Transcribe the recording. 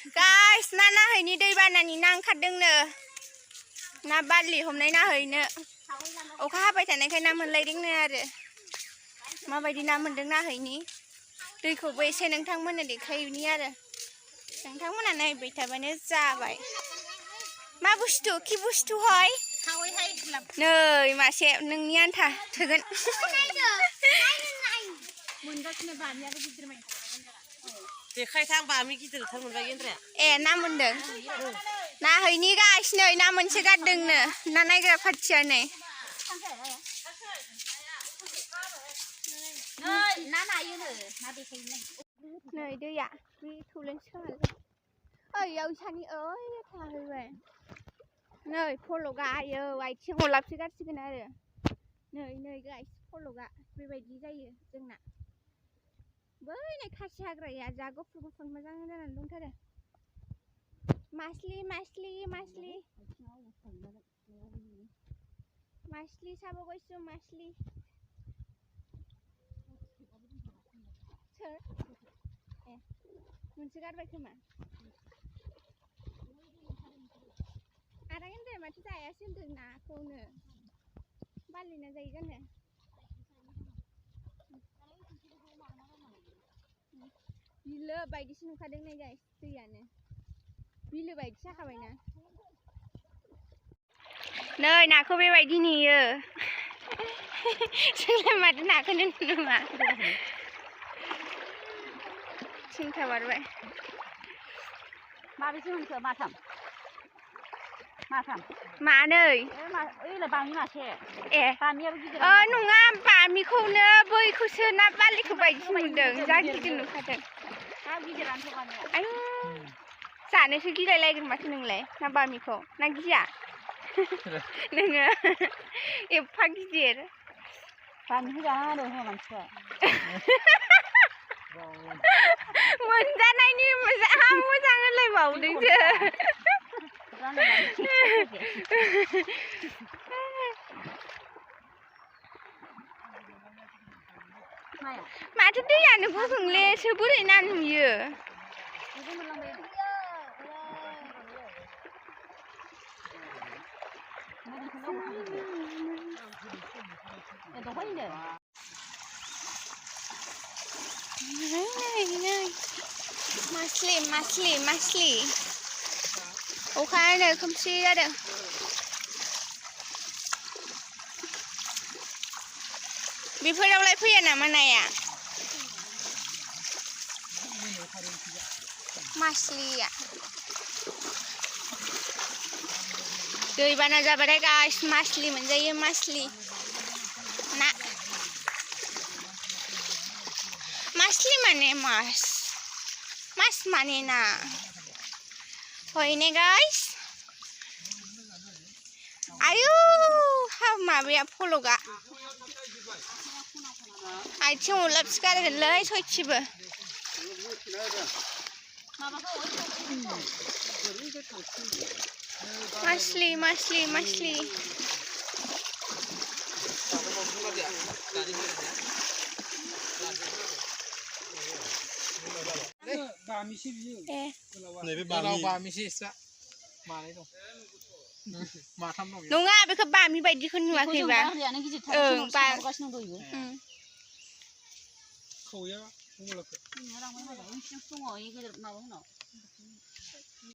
guys ना नाहैनि दैबानानि ना ओंखारदोंनो ना बारलि हमनाय नाहैनो अखा हाबाय थानायखाय ना मोनलायदोंनो आरो माबायदि ना मोनदों नाहैनि दैखौबो एसे नोंथांमोननो देखायनि आरो नोंथांमोना नायबाय थाबानो जाबाय मा बुस्थु कि बुस्थु हय नै मासे नोंनि आन्था थोगोन देखायथां बामि गिदिरथार मोनबाय गेन्द्राया ए ना मोनदों नाहैनि गाइस नै ना मोनसे गारदोंनो ना नायग्रा पार्टिया नै नै दैया बे थौलेनसो खोमालै ओइयाव इसानि ओइ थाहैबाय नै फलगा आयौ आथिं हलाबसो गारसिगोन आरो नै गाइस फलगा बेबायदि जायो जोंना बै नै खासि हाग्राया जा गुफुर गुफुर मोजां जानानै दंथारो मासलि मासलि मासलि मासलि साबावगासिनो मासलि सोर ए मोनसे गारबाय खोमा आदा गेन्द्राया माथो जायासो होनदों नाखौनो बारलिना जायो जानो बिलो बायदिसो नुखादों नै गाइस दैयानो बिलो बायदि जाखाबायना नै नाखौ बेबायदि नेयो जोंलाय माथो नाखौनो नुवा थिनथा बारबाय माबेसे मोनखो माथाम मानै ओइलाय बामि मासे ए बामियाबो गिदिर नङा बामिखौनो बैखौसो ना बारलिखौ बायदिसो नुदों जा गिदिर नुखादों आयु जानोसो गिलायलायगोन माथो नोंलाय ना बामिखौ ना गिया नोङो एफा गिदिर बामिखौ जाना होदों हौवा मानसिया मोनजानायनि मोजां होनलायबावदोंसो माथो दैयानो गुदुंलेसो बोरै ना नुयो मासलि मासलि मासलि अखा हानो खोमसि जादों बेफोरावलाय फैया नामा नाया मासलिया दैबाना जाबाथाय गाइस मासलि मोनजायो मासलि ना मासलि माने मास माने ना हयने गाइस आयु हा माबाया फलगा आथिं हलाबसो गारगोनलै सयथिबो मासलि मासलि मासलि नङा बेखौ बामि बायदिखौ नुवाखैबा ओं